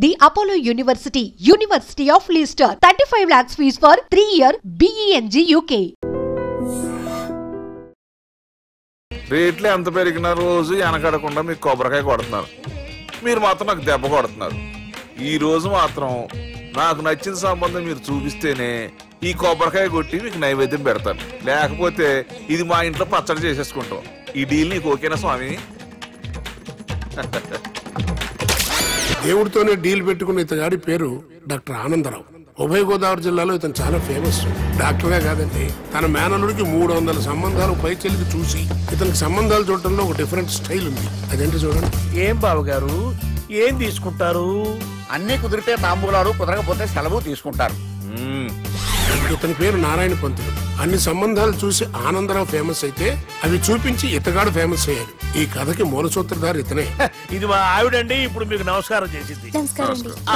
The Apollo University, University of Leicester, 35 lakhs fees for 3-year BEng UK. రేట్లు ఎంత పెరిగినా రోజు వెనకడకుండా మీకు కొబ్బరికాయ కొడుతున్నారు. మీరు మాత్రం నాకు దెబ్బ కొడుతున్నారు. ఈ రోజు మాత్రం నాకు నచ్చిన సంబంధం మీరు చూపిస్తేనే ఈ కొబ్బరికాయ కొట్టి మీకు నైవేద్యం పెడతాను. లేకపోతే ఇది మా ఇంట్లో పచ్చడి చేసేసుకుంటాం. ఈ డీల్ నీకు ఓకేనా స్వామి? దేవుడితోనే డీల్ పెట్టుకున్న ఇతగాడి పేరు డాక్టర్ ఆనందరావు. ఉభయ గోదావరి జిల్లాలో ఇతను చాలా ఫేమస్. డాక్టర్గా కాదండి, తన మేనల్లుడికి 300 సంబంధాలు పైచెలికి చూసి ఇతనికి సంబంధాలు చూడటంలో ఒక డిఫరెంట్ స్టైల్ ఉంది. అదేంటి చూడండి. ఏం బాబు గారు, ఏం తీసుకుంటారు? అన్ని కుదిరితే తాంబూలాలు, కుదరకపోతే సెలవు తీసుకుంటారు. ఇతని పేరు నారాయణ పంతులు. అన్ని సంబంధాలు చూసి ఆనందరావు ఫేమస్ అయితే అవి చూపించి ఇతగాడు ఫేమస్ అయ్యాడు. ఈ కథకి మూల సూత్రధారి ఇతనే. ఇది మా ఆవిడండి, ఇప్పుడు మీకు నమస్కారం చేసింది.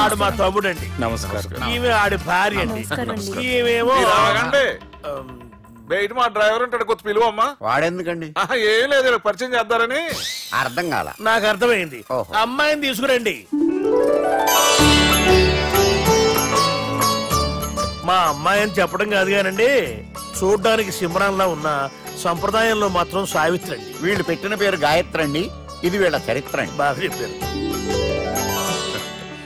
ఆడు మా తమ్ముడండి. నమస్కారం. ఈమె ఆడి భార్య అండి. ఈమెమో బయట మా డ్రైవర్ ఉంటాడు, కొత్త పిలువమ్మా. వాడెందుకండి? ఏం లేదు, పరిచయం చేద్దారని. అర్థం కాల. నాకు అర్థమైంది. అమ్మాయిని తీసుకురండి. మా అమ్మాయి అని చెప్పడం కాదు కానండి, చూడ్డానికి సింహరాన్లా ఉన్న సంప్రదాయంలో మాత్రం సావిత్రి అండి. వీళ్ళు పెట్టిన పేరు గాయత్రి అండి. ఇది వీళ్ళ చరిత్ర అండి. బాగా చెప్పారు.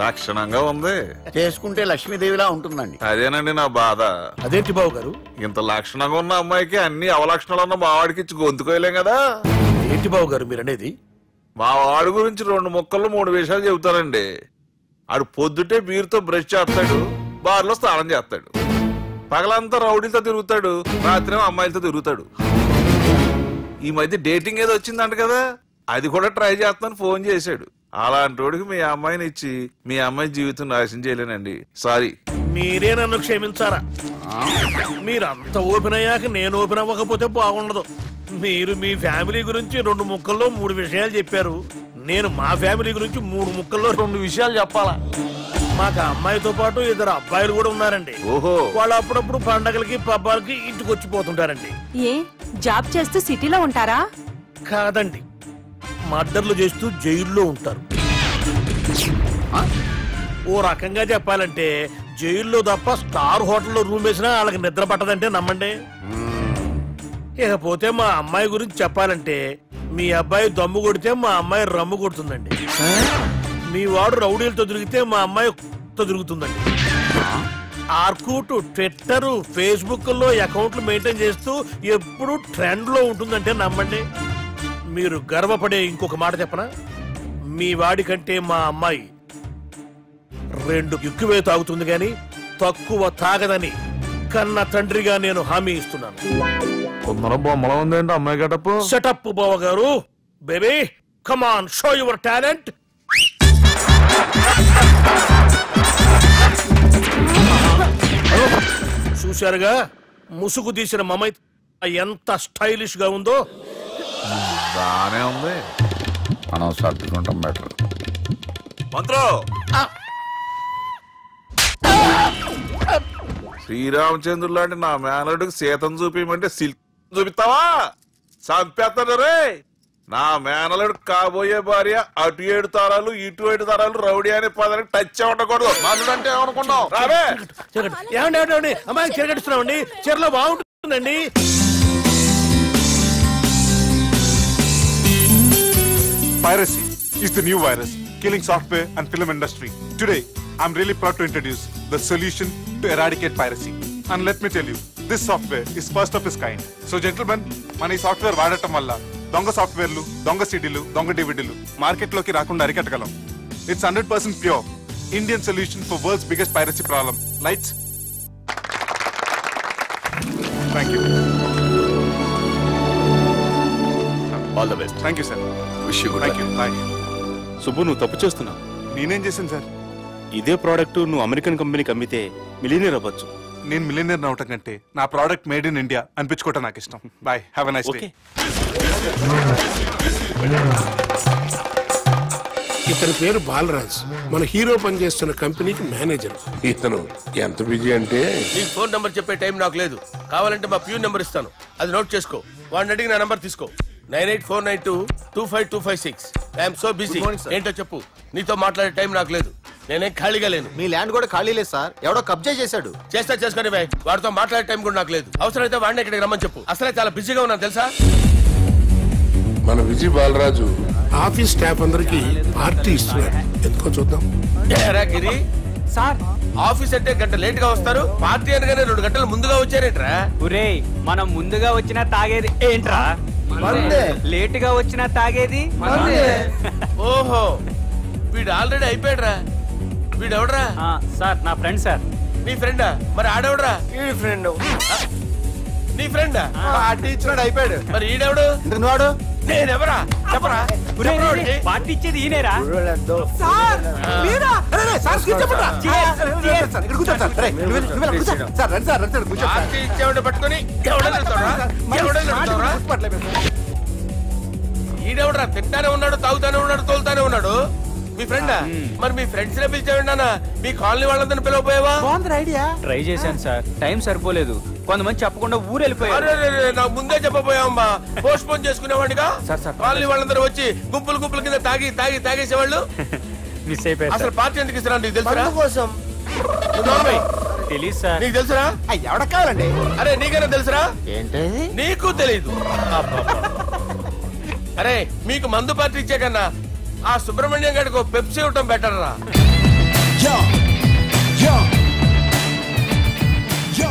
లక్షణంగా ఉంది. చేసుకుంటే లక్ష్మీదేవిలా ఉంటుందండి. అదేనండి నా బాధ. అదేంటి బాబు గారు, ఇంత లక్షణంగా ఉన్న అమ్మాయికి అన్ని అవలక్షణాలు ఉన్న మా వాడికి ఇచ్చి గొంతుకోయలేం కదా. ఏంటి బాబు గారు మీరు అనేది? మా వాడి గురించి 2 ముక్కలు 3 విషయాలు చెబుతానండి. ఆడు పొద్దుటే బీరుతో బ్రష్ చేస్తాడు, బార్లో స్నానం చేస్తాడు, పగలంతా రౌడీలతో తిరుగుతాడు, రాత్రి అమ్మాయిలతో తిరుగుతాడు. ఈ మధ్య డేటింగ్ ఏదో వచ్చిందంట కదా, అది కూడా ట్రై చేస్తాను ఫోన్ చేశాడు. అలాంటి వాడికి మీ అమ్మాయిని ఇచ్చి మీ అమ్మాయి జీవితం నాశనం చేయలేనండి. సారీ. మీరే నన్ను క్షమించారా? మీరు అంత ఓపెన్ అయ్యాక నేను ఓపెన్ అవ్వకపోతే బాగుండదు. మీరు మీ ఫ్యామిలీ గురించి 2 ముక్కల్లో 3 విషయాలు చెప్పారు. నేను మా ఫ్యామిలీ గురించి 3 ముక్కల్లో 2 విషయాలు చెప్పాలా? మాకు అమ్మాయితో పాటు 2 అబ్బాయిలు కూడా ఉన్నారండి. ఓహో. వాళ్ళు అప్పుడప్పుడు పండగలకి పబ్బాలకి ఇంటికి వచ్చిపోతుంటారండి. ఏ జాబ్ చేస్తూ సిటీలో ఉంటారా? కాదండి, మర్డర్లు చేస్తూ జైల్లో ఉంటారు. ఓ రకంగా చెప్పాలంటే జైల్లో తప్ప స్టార్ హోటల్లో రూమ్ వేసినా వాళ్ళకి నిద్ర పట్టదంటే నమ్మండి. ఇకపోతే మా అమ్మాయి గురించి చెప్పాలంటే మీ అబ్బాయి దమ్ము కొడితే మా అమ్మాయి రమ్ము కొడుతుందండి. మీ వాడు రౌడీలతో తిరిగితే మా అమ్మాయి తిరుగుతుందండి. ఆర్కుట్, ట్విట్టర్, ఫేస్బుక్ లో అకౌంట్లు మెయింటైన్ చేస్తూ ఎప్పుడు ట్రెండ్ లో ఉంటుందంటే నమ్మండి. మీరు గర్వపడే ఇంకొక మాట చెప్పనా? మీ వాడి కంటే మా అమ్మాయి 2 ఎక్కువే తాగుతుంది గాని తక్కువ తాగదని కన్న తండ్రిగా నేను హామీ ఇస్తున్నాను. బొమ్మలా ఉందండి అమ్మాయి గడప. సెటప్ బావ గారు. Baby come on, show your talent. చూశారుగా ముసుగు తీసిన మమై ఎంత స్టైలిష్ గా ఉందో. బానే ఉంది. మనం సర్దుకుంటాం బెటర్. మంత్రో, శ్రీరామచంద్రుడు లాంటి నా మేనలుడికి సీతను చూపించమంటే సిల్క్ చూపిస్తావా? చంపేస్తాడు రే. నా మేనలుడు కాబోయే భార్య అటు 7 తరాలు ఇటు 7 తరాలు రౌడీ అనే పదానికి టచ్ ఉండకూడదు. మనుడు అంటే ఏమనుకున్నావు? ఏమండి అమ్మాయి తిరగడుస్తున్నామండి, చీరలో బాగుంటుందండి. Piracy is the new virus killing software and film industry. Today, I'm really proud to introduce the solution to eradicate piracy. And let me tell you, this software is first of its kind. So gentlemen, మన ఈ software వాడటం వల్ల దొంగ సాఫ్ట్వేర్లు, దొంగ సిడీలు, దొంగ డివిడీలు మార్కెట్లోకి రాకుండా అరికట్టగలం. It's 100% pure Indian solution for world's biggest piracy problem. Lights. Thank you. All the best. Thank you, sir. Wish you good Thank you. Bye. Subbu, నువ్వు తప్పు చేస్తున్నావు. నేనేం చేశాను సార్? ఇదే ప్రోడక్ట్ నువ్వు అమెరికన్ కంపెనీకి అమ్మితే మిలియనీర్ అవ్వచ్చు. నేను మిలియనీర్ అవటం కంటే నా ప్రోడక్ట్ మేడ్ ఇన్ ఇండియా అనిపించుకోవటం నాకు ఇష్టం. Boy, have a nice day. ఇతని పేరు బాలరాజ్. మన హీరో పనిచేస్తున్న కంపెనీకి మేనేజర్. ఇతను ఎంత బిజీ అంటే నీకు ఫోన్ నంబర్ చెప్పే టైం నాకు లేదు. కావాలంటే మా ప్యూన్ నంబర్ ఇస్తాను, అది నోట్ చేసుకో. వాడిని అడిగి నా నంబర్ తీసుకో. 9849225256. I'm so busy. ఏంటో చెప్పు. నీతో మాట్లాడే టైం నాకు లేదు. నేనేం ఖాళీగా లేను. మీ ల్యాండ్ కూడా ఖాళీ లేదు సార్, ఎవడో కబ్జా చేశాడు. చేసుకొని వాడితో మాట్లాడే టైం కూడా నాకు లేదు. అవసరమైతే వాడిని ఇక్కడికి రమ్మని చెప్పు. అసలే చాలా బిజీగా ఉన్నాను తెలుసా. మన విజయ్ బాలరాజు ఆఫీస్ స్టాఫ్ అందరికి పార్టీ ఇస్తున్నాడు, ఎందుకో చూద్దాం. గిరి సార్, ఆఫీస్ అంటే గంట లేట్ గా వస్తారు, పార్టీ అనగానే 2 గంటలు ముందుగా వచ్చారేంట్రా? ఒరేయ్, మనం ముందుగా వచ్చినా తాగేది ఏంట్రా? లేట్ గా వచ్చినా తాగేది. ఓహో, వీడు ఆల్రెడీ అయిపోయాడ్రా. వీడెవడ్రా? సార్ నా ఫ్రెండ్ సార్. నీ ఫ్రెండా? మరి ఆడెవడ్రా? ఈ ఫ్రెండ్. నీ ఫ్రెండా? పార్టీ ఇచ్చినాడు, అయిపోయాడు. మరి ఈడెవడు? వాడు నేనెవరా చెప్పరా? పార్టీ ఇచ్చేది ఈయనేరా? పార్టీ ఇచ్చేవాడు పట్టుకొని ఈడెవడరా? తింటానే ఉన్నాడు, తాగుతానే ఉన్నాడు, తోలుతానే ఉన్నాడు. మీ ఫ్రెండా? మరి మీ ఫ్రెండ్స్ నే పిలిచాడు. మీ కాలనీ వాళ్ళందరినీ పిలవపోయావా? ఐడియా. ట్రై చేశాను సార్, టైం సరిపోలేదు. కొంతమంది చెప్పకుండా ఊరు వెళ్ళిపోయారు. నాకు ముందే చెప్పపోయావమ్మా, పోస్ట్ పోన్ చేసుకునేవాడిగా. కాలనీ వాళ్ళందరూ వచ్చి గుంపుల కింద తాగేసేవాళ్ళు. మిస్ అయిపోయారు. అసలు పార్టీ ఎందుకు ఇస్తున్నా నీకు తెలుసురా? కోసం తెలీదు సార్. నీకు తెలుసురా? ఎవడ కావాలండి? అరే నీకైనా తెలుసురా? ఏంటి నీకు తెలీదు? అరే మీకు మందు పార్టీ ఇచ్చే కన్నా ఆ సుబ్రహ్మణ్యం గారికి పెప్సీ ఇవ్వటం బెటర్ రా.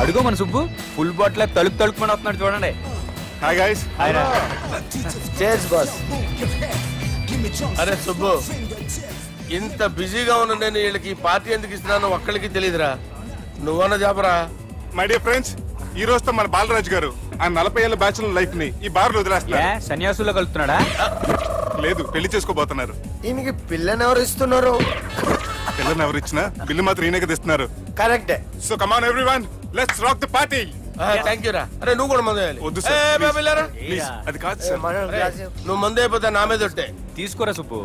అడుగో మన సుబ్బు ఫుల్ బాటిల్ తలుపుమని వస్తున్నాడు చూడండి. Hi guys. Chairs boss. అరే సుబ్బు, ఇంత బిజీగా ఉన్న నేను వీళ్ళకి పార్టీ ఎందుకు ఇస్తున్నాను ఒక్కడికి తెలియదురా. నువ్వన్న చెప్పరా. మై డియర్ ఫ్రెండ్స్, ఈ రోజుతో మన బాలరాజు గారు ఆ 40 ఏళ్ల బ్యాచులర్ లైఫ్ ని ఈ బార్ లో వదిలేస్తున్నారు. సన్యాసుల్లో కలుపుతున్నాడా? లేదు, పెళ్లి చేసుకోబోతున్నారు. ఈయనకి పిల్లని ఎవరు ఇస్తున్నారు? పిల్లని ఎవరు ఇచ్చినా బిల్లు మాత్రం ఈయనకి తెస్తున్నారు. కరెక్టే. So come on everyone, let's rock the party. Thank you రా. అరే నువ్వు కూడా మందు వేయాలి. వద్దు సార్, ప్లీజ్. అది కాదు సార్. నువ్వు మందు అయిపోతే నా మీద ఒట్టే. తీసుకోరా సుబ్బు.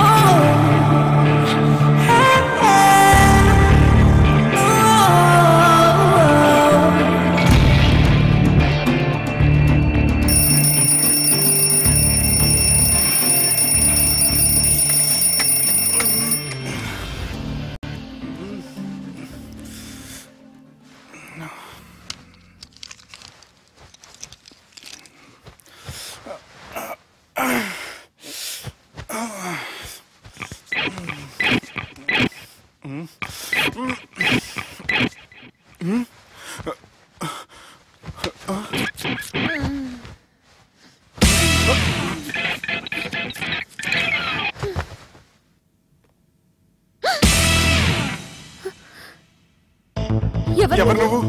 ఎవరు నువ్వు?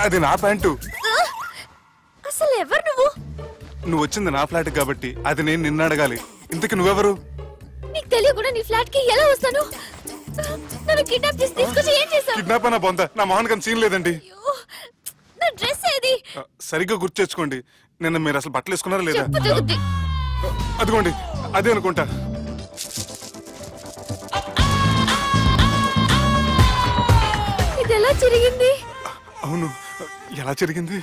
అది నా ప్యాంటు. అసలు ఎవరు నువ్వు? నువ్వు వచ్చింది నా ఫ్లాట్ కాబట్టి అది నేను నిన్ను అడగాలి. ఇంతకి నువ్వెవరు? నీకు తెలియకుండా నీ ఫ్లాట్ కి ఎలా వస్తాను? నన్ను కిడ్నాప్ చేసి తీసుకొచ్చి ఏం చేశావు? కిడ్నాప్ అన్న బొంద, నా మొహన్ కన్నా సీన్ లేదండి. నా డ్రెస్ ఏది? సరిగ్గా గుర్తు తెచ్చుకోండి. నిన్న మీరు అసలు బట్టలు వేసుకున్నారా లేదా? చెప్పు తగ్గుద్ది. అదిగోండి, అదే అనుకుంటా. ఇది ఎలా జరిగింది? అవును, ఎలా జరిగింది?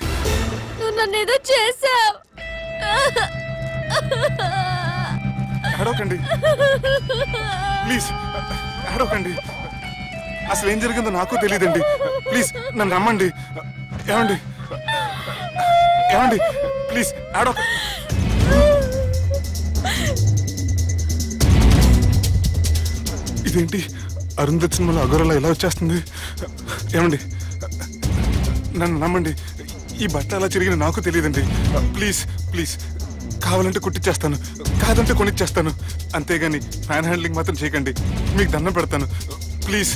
నువ్వు నన్నేదో చేసావు. ఏడవకండి ప్లీజ్, ఏడవకండి. అసలు ఏం జరిగిందో నాకు తెలియదండి. ప్లీజ్ నన్ను రమ్మండి. ఏమండి ఏమండి ప్లీజ్ ఏడవ. ఇదేంటి అరుంధతి సినిమాలో అగోరలా ఎలా వచ్చేస్తుంది? ఏమండి నన్ను నమ్మండి, ఈ బట్ట అలా చిరిగిన నాకు తెలియదండి. ప్లీజ్ ప్లీజ్, కావాలంటే కుట్టిచ్చేస్తాను, కాదంటే కొనిచ్చేస్తాను. అంతేగాని ఫ్యాన్ హ్యాండ్లింగ్ మాత్రం చేయకండి, మీకు దండం పెడతాను ప్లీజ్.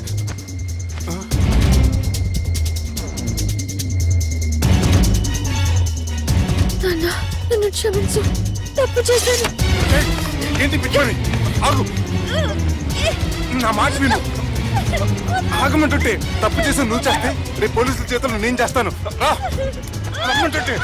నన్ను క్షమించు, తప్పు చేశాను. ఏంటి పిచ్చోని? ఆగు, నా మాట విను. ఆగమంటుంటే తప్పు చేసి నువ్వు చేస్తే రేపు పోలీసుల చేతుల్లో నేను చేస్తాను. రా, రమ్మంటుంటే.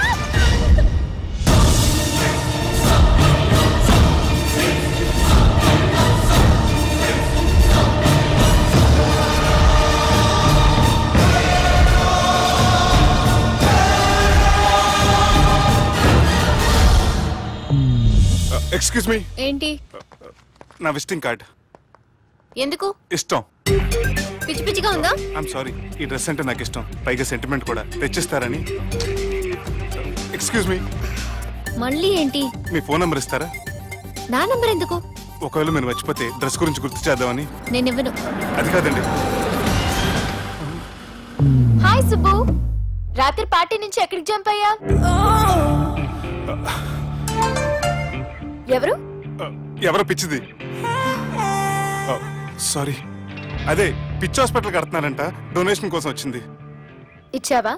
Excuse me. ఏంటి? నా విజిటింగ్ కార్డ్. ఎందుకు? ఇష్టం. పిచ్చి పిచ్చిగా ఉందా? ఐఎమ్ సారీ, ఈ డ్రెస్ అంటే నాకు ఇష్టం, పైగా సెంటిమెంట్ కూడా. తెచ్చిస్తారని. Excuse me. మళ్ళీ ఏంటి? మీ ఫోన్ నంబర్ ఇస్తారా? నా నంబర్ ఎందుకు? ఒకవేళ మీరు మర్చిపోతే డ్రెస్ గురించి గుర్తు చేద్దామని. నేను ఇవ్వను. అది కాదండి. హాయ్ సుబ్బు, రాత్రి పార్టీ నుంచి ఎక్కడికి జంప్ అయ్యా? ఎవరు? ఎవరో పిచ్చిది. సారీ, అదే పిచ్చి హాస్పిటల్ కడుతున్నారంట, డొనేషన్ కోసం వచ్చింది. ఇచ్చావా?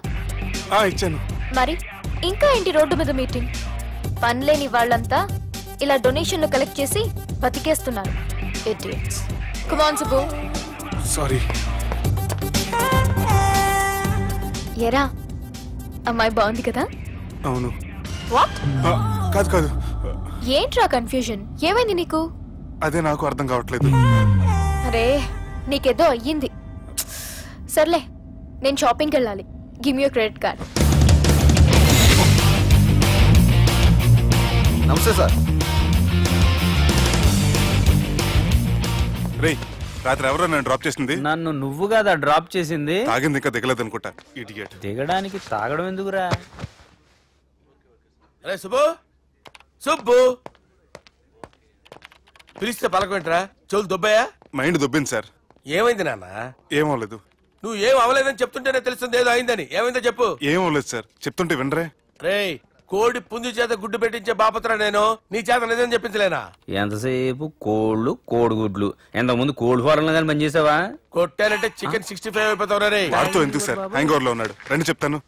ఇచ్చాను. మరి ఇంకా ఏంటి రోడ్డు మీద మీటింగ్? పనిలేని వాళ్ళంతా ఇలా డొనేషన్లు కలెక్ట్ చేసి బతికేస్తున్నారు. Idiots. Come on Subbu. Sorry. ఎరా, అమ్మాయి బాగుంది కదా? అవును. వాట్? కాదు కాదు. ఏంట్రా కన్ఫ్యూజన్? ఏమైంది నీకు? అదే నాకు అర్థం కావట్లేదు. అరే, నీకేదో అయ్యింది. సర్లే, నేను షాపింగ్కి వెళ్ళాలి. Give me your credit card. నమస్తే సార్. రేయ్, రాత్రి ఎవరో నన్ను డ్రాప్ చేసింది? నన్ను నువ్వు కదా డ్రాప్ చేసింది. తాగింది ఇంకా దిగలేదు అనుకుంటా. ఇడియట్. దిగడానికి తాగడం ఎందుకురా? అరే సుబ్బు, సుబ్బు పిలిస్తే పలకమేంట్రా? చెవులు దొబ్బాయా? Mind దొబ్బింది sir. ఏమైంది నాన్న? ఏమవలేదు. నువ్వు ఏం అవలేదని చెప్తుంటేనే తెలుస్తుంది ఏదో అయిందని. ఏమైందో చెప్పు. ఏమవలేదు సార్, చెప్తుంటే వినరే. రేయ్, కోడి పుంజు చేత గుడ్డు పెట్టించే బాపత్ర నేను. నీ చేత నిజం చెప్పించలేనా? ఎంతసేపు కోళ్ళు కోడిగుడ్లు. ఎంతకు ముందు కోడి ఫారంలో కానీ పనిచేసావా? కొట్టానంటే చికెన్ 65 అయిపోతావు రే. వాడుతూ ఎందుకు సార్, హ్యాంగ్ ఓవర్ లో ఉన్నాడు. రండి చెప్తాను.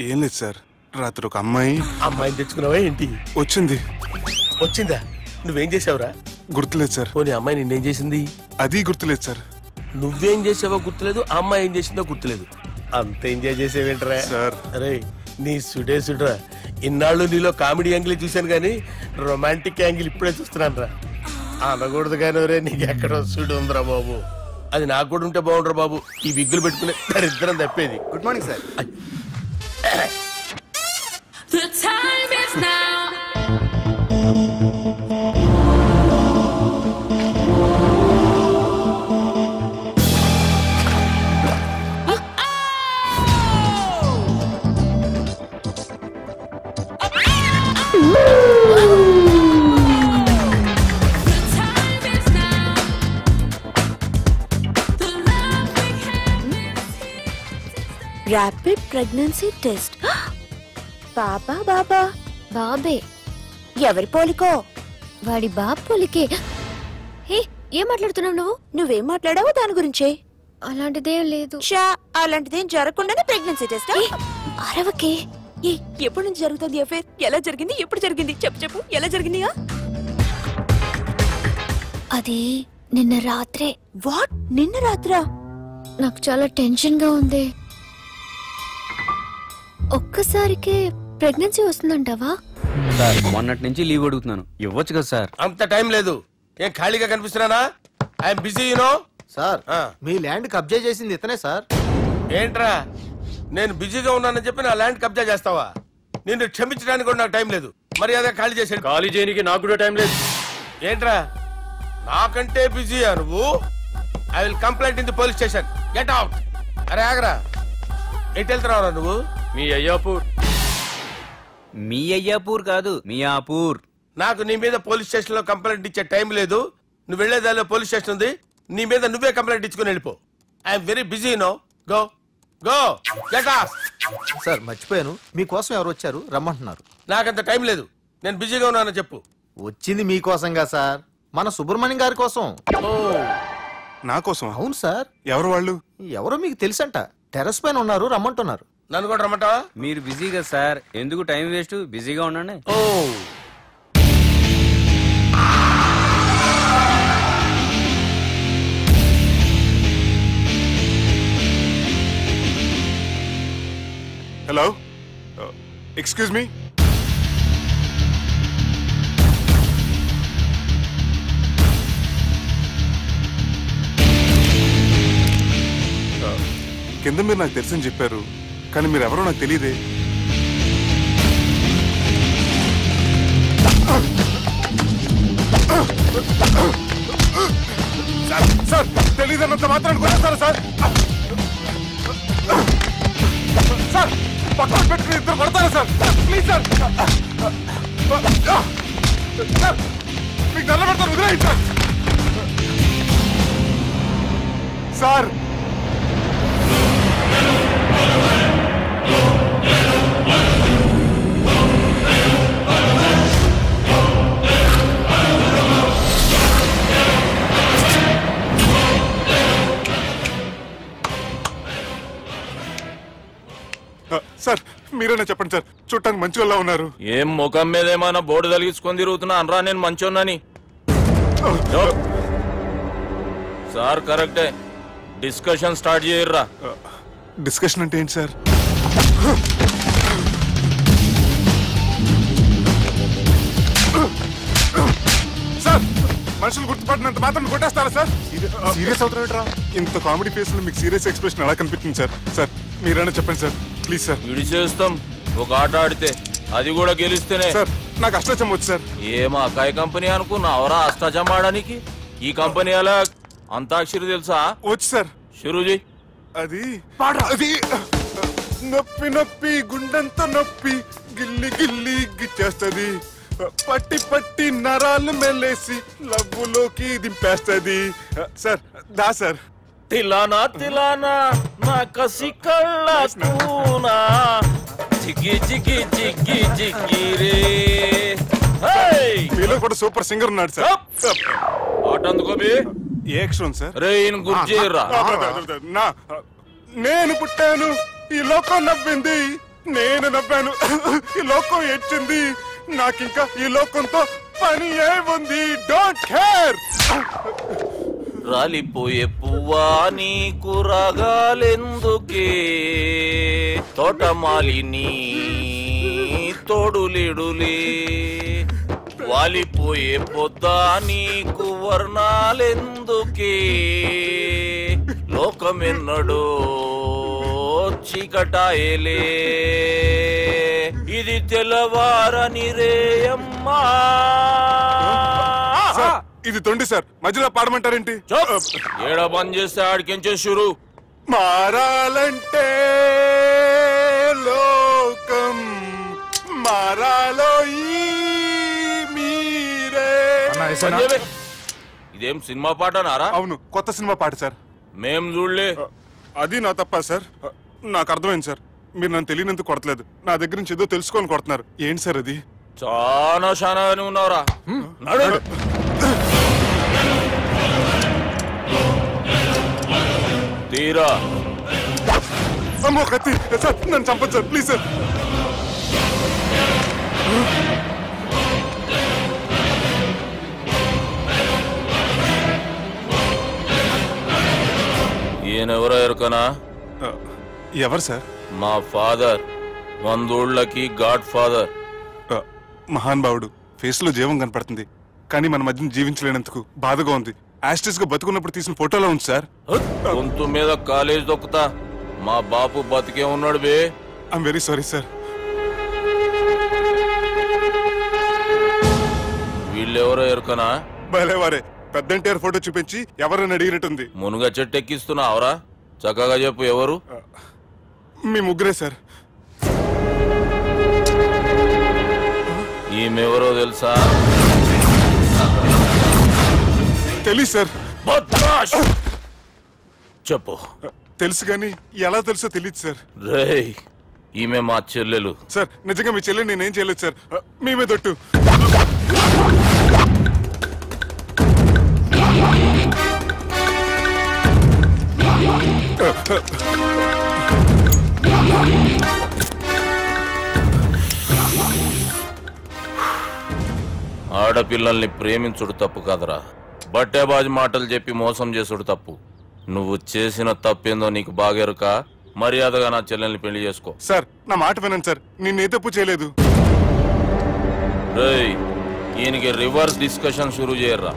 ఏం లేదు సార్, రాత్రి ఒక అమ్మాయిని తెచ్చుకున్నావా ఏంటి? వచ్చిందా? నువ్వేం చేసావురా? గుర్తులేదు సార్. పోనీ అమ్మాయి నిన్నేం చేసింది? అది గుర్తులేదు సార్. నువ్వేం చేసావో గుర్తులేదు, అమ్మాయి ఏం చేసిందో గుర్తులేదు. అంత ఎంజాయ్ చేసేవేంట్రా సార్? అరే నీ సుడే సుడ్రా. ఇన్నాళ్ళు నీలో కామెడీ యాంగిల్ చూశాను కానీ రొమాంటిక్ యాంగిల్ ఇప్పుడే చూస్తున్నాను రా. అనకూడదు కానీ రే, నీకు ఎక్కడో సుడు ఉందిరా బాబు. అది నాకు కూడా ఉంటే బాగుండ్రా బాబు. ఈ విగ్గులు పెట్టుకునే దరిద్రం తప్పేది. Good morning sir. The time is now. Rapid pregnancy test. బాబా బాబా బాబే. ఎవరి పోలికో? వాడి బాబు పోలికే. హే, ఏం మాట్లాడుతున్నావు నువ్వు? నువ్వేం మాట్లాడావో దాని గురించే. అలాంటిదేం లేదు. అలాంటిదేం జరగకుండానే ప్రెగ్నెన్సీ టెస్ట్? అరవకే. ఎప్పటి నుంచి జరుగుతుంది అఫేర్? ఎలా జరిగింది? ఎప్పుడు జరిగింది? చెప్పు చెప్పు, ఎలా జరిగిందిగా? అది నిన్న రాత్రే. వాట్? నిన్న రాత్రా? నాకు చాలా టెన్షన్ గా ఉంది. ఒక్కసారికే ప్రెగ్నెన్సీ వస్తుందంటావా? సార్, మొన్నటి నుంచి లీవ్ అడుగుతున్నాను, ఇవ్వచ్చు కదా సార్? అంత టైం లేదు. ఏం ఖాళీగా కనిపిస్తున్నానా? I'm busy you know. సార్, మీ ల్యాండ్ కబ్జా చేసింది ఇతనే సార్. ఏంట్రా, నేను బిజీగా ఉన్నానని చెప్పి నా ల్యాండ్ కబ్జా చేస్తావా? నిన్ను క్షమించడానికి కూడా నాకు టైం లేదు. మర్యాద ఖాళీ చేసాడు. ఖాళీ చేయడానికి నాకు కూడా టైం లేదు. ఏంట్రా, నాకంటే బిజీయా నువ్వు? I will complaint in the police station. Get out. అరే ఆగరా, ఎటు వెళ్తున్నావురా నువ్వు? మీ అయ్యాపూర్. మీ అయ్యాపూర్ కాదు, మియాపూర్. నాకు నీ మీద పోలీస్ స్టేషన్ లో కంప్లైంట్ ఇచ్చే టైం లేదు. నువ్వు వెళ్లేదాలో పోలీస్ స్టేషన్ ఉంది. నీ మీద నువ్వే కంప్లైంట్ ఇచ్చుకుని వెళ్ళిపో. I'm very busy no. Go go get off. Sir, మర్చిపోయాను, మీకోసం ఎవరు వచ్చారు, రమ్మంటున్నారు. నాకంత టైం లేదు, నేను బిజీగా ఉన్నానని చెప్పు. వచ్చింది మీకోసంగా సార్, మన సుబ్రహ్మణ్యం గారి కోసం. నా కోసం? అవును సార్. ఎవరు వాళ్ళు? ఎవరో మీకు తెలుసంట. టెర్రస్ పైన ఉన్నారు, రమ్మంటున్నారు. నన్ను కూడా రమ్మంటావా? మీరు బిజీగా సార్, ఎందుకు టైం వేస్ట్, బిజీగా ఉండండి. Excuse me. కింద మీరు నాకు తెలుసని చెప్పారు, కానీ మీరు ఎవరో నాకు తెలియదే. సార్ తెలియదన్నంత మాత్రం కొనేస్తారా సార్? సార్ పక్కన పెట్టుకుని ఇద్దరు కొడతారా సార్? Please sir. సార్ మీకు నల్ల పెడతారు, వదిలేయండి సార్. సార్ సార్ మీరేనా చెప్పండి సార్, చూడటానికి మంచి వాళ్ళ ఉన్నారు. ఏం ముఖం మీద ఏమైనా బోర్డు తలిగించుకొని తిరుగుతున్నా అనరా నేను మంచోన్నాని? సార్ కరెక్టే, డిస్కషన్ స్టార్ట్ చేయర్రా. డిస్కషన్ అంటే ఏంటి సార్? సార్ మనుషులు గుర్తుపట్టినంత మాత్రం కొట్టేస్తారా సార్? సీరియస్ అవుతారా? ఇంత కామెడీ ఫేస్ లో మీకు సీరియస్ ఎక్స్ప్రెషన్ ఎలా కనిపిస్తుంది సార్? సార్ మీరైనా చెప్పండి సార్ ప్లీజ్ సార్. విడి చేస్తాం ఒక ఆట ఆడితే, అది కూడా గెలిస్తేనే. సార్ నాకు అష్టాచం వచ్చు సార్. ఏం అకాయ కంపెనీ అనుకున్నావరా అష్టాచం ఆడడానికి? ఈ కంపెనీ అలా అంతాక్షరి తెలుసా? వచ్చు సార్. షురూజీ. అది అది నొప్పి నొప్పి గుండెంత నొప్పి గిల్లి గిల్లి గిచ్చేస్తుంది, పట్టి పట్టి నరాలు మెల్లేసి లవ్వులోకి దింపేస్తుంది సార్. దా సార్. తిలానా తిలానా నా కసి కళ్ళ కూనా జిగి జిగి జిగి జిగి రే. మీలో కూడా సూపర్ సింగర్ ఉన్నాడు సార్. ఆట అందుకోబి. ఏ అక్షరం సార్? రే ఈయన గుర్తు చేయరా. నేను పుట్టాను, ఈ లోకం నవ్వింది, నేను నవ్వాను, ఈ లోకం ఏడ్చింది, నాకింకా ఈ లోకంతో పని ఏముంది? Don't care. రాలిపోయే పువ్వా నీకు రాగాలెందుకే, తోటమాలిని తోడులేడులే, వాలిపోయే పొద్దా నీకు వర్ణాలెందుకే, లోకమెన్నడో చీకటాయలే, ఇది తెల్లవారని రేయమ్మా. ఇది తొండి సార్, మధ్యలో పాడమంటారేంటి? ఏడా బంద్ చేస్తే ఆడికించే షురు. మారాలంటే లోకం మారాలో మీరే. ఇదేం సినిమా పాట నారా? అవును, కొత్త సినిమా పాట సార్. మేం చూడలే. అది నా తప్ప సార్. నాకు అర్థమైంది సార్, మీరు నన్ను తెలియనందుకు కొడతలేదు, నా దగ్గర నుంచి ఏదో తెలుసుకొని కొడుతున్నారు. ఏంటి సార్ అది? చాలా శానాగానే ఉన్నావురా. తీరా. అమ్మో కత్తి సార్, నన్ను చంపదు సార్ ప్లీజ్ సార్. ఈయనెవరో ఎరుకనా? ఎవరు సార్? మా ఫాదర్, 100 గాడ్ ఫాదర్. మహాన్ భావుడు. ఫేస్ లో జీవం కనపడుతుంది, కానీ మన మధ్యన జీవించలేనందుకు బాధగా ఉంది. యాస్టిస్ గా బతుకున్నప్పుడు తీసిన ఫోటోలో ఉంది సార్. గొంతు మీద కాలేజ్ దొక్కుతా, మా బాపు బతికే ఉన్నాడు బే. I'm very sorry sir. వీళ్ళెవరో ఎరుకనా? భలేవారే, పెద్ద ఎన్టీఆర్ ఫోటో చూపించి ఎవరైనా అడిగినట్టుంది. మునుగ చెట్టు ఎక్కిస్తున్నావురా? చక్కగా చెప్పు ఎవరు? మీ ముగ్గురే సార్. ఈమెవరో తెలుసా? తెలుసు సార్. చెప్పు. తెలుసు కానీ ఎలా తెలుసో తెలియదు సార్. రేయ్, ఈమె మా చెల్లెలు సార్. నిజంగా మీ చెల్లెలు నేనేం చేయలేదు సార్, మీ మీద ఒట్టు. ఆడపిల్లల్ని ప్రేమించుడు తప్పు కాదురా, బట్టేబాజు మాటలు చెప్పి మోసం చేసుడు తప్పు. నువ్వు చేసిన తప్పేందో నీకు బాగెరుక. మర్యాదగా నా చెల్లెల్ని పెళ్లి చేసుకో. సార్ నా మాట వినండి సార్, నేను ఏ తప్పు చేయలేదు. రేయ్, ఈయనకి రివర్స్ డిస్కషన్ షురూ చేయర్రా.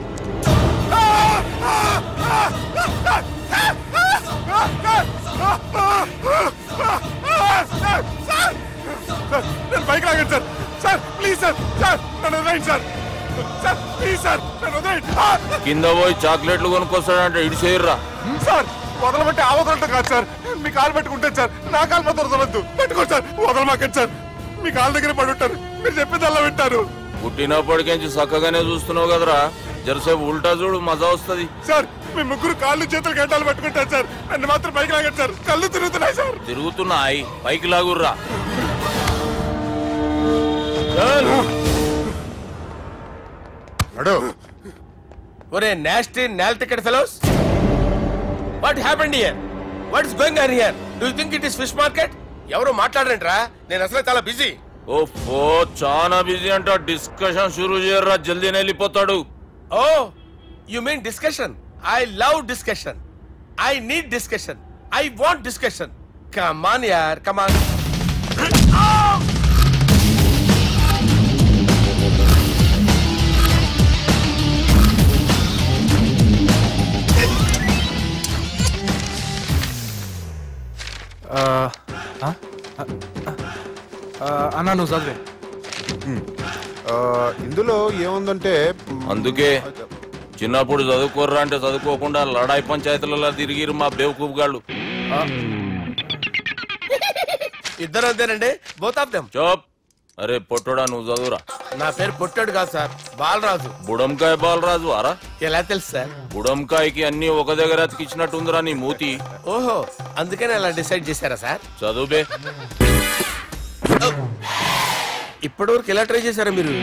నేను బైక్ లాగండి sir. Sir please sir, sir నన్ను వదిలేయండి సార్. సార్ ప్లీజ్ సార్ నన్ను వదిలేయండి. కింద పోయి చాక్లెట్లు కొనుక్కొస్తాడంటే ఇటు చేయర్రా. సార్ వదలమంటే ఆ వదలటం కాదు సార్, మీ కాలు పెట్టుకుంటాను సార్. నా కాలు మాత్రం వదలవద్దు. పెట్టుకోండి సార్, వదలమాకండి సార్. మీ కాళ్ళ దగ్గర పడి ఉంటారు, మీరు చెప్పేది అలా వింటారు. పుట్టినప్పటికేంచి చక్కగానే చూస్తున్నావు కదరా, జరసేపు ఉల్టా చూడు, మజా వస్తుంది. సార్ మీ ముగ్గురు కాళ్ళు చేతులు గంటలు పెట్టుకుంటారు సార్, నన్ను మాత్రం పైకి లాగండి సార్. కళ్ళు తిరుగుతున్నాయి సార్. తిరుగుతున్నాయి, పైకి లాగుర్రా. ఒరే నాస్టీ నాల్ ticket fellows, what happened here? What is going on here? Do you think it is fish market? ఎవరు మాట్లాడరంట్రా, నేను అసలే చాలా బిజీ. ఓఫో, చాలా బిజీ అంట. డిస్కషన్ షురూ చేయర్రా, జల్దీ వెళ్ళిపోతాడు. Oh you mean discussion? I love discussion. I need discussion. I want discussion. Come on యార్, కమ్ ఆన్. అన్నా నువ్వు చదివే. ఇందులో ఏముందంటే, అందుకే చిన్నప్పుడు చదువుకోర్రా అంటే చదువుకోకుండా లడాయి పంచాయతీలలో తిరిగిరు మా బేవకూపు గాళ్ళు. ఇద్దరు అంతేనండి, బోత్ ఆఫ్ దెమ్. చోప్. అరే పొట్టోడా, నువ్వు చదువురా. నా పేరు పొట్టాడు కాదు సార్, బాలరాజు. బుడంకాయ బాలరాజు అరా? ఎలా తెలుసు సార్? బుడంకాయకి అన్ని ఒక దగ్గర అతికిచ్చినట్టుందిరా నీ మూతి. ఓహో, అందుకని అలా డిసైడ్ చేశారా సార్? చదువుబే. ఇప్పటి వరకు ఎలా ట్రై చేశారా మీరు?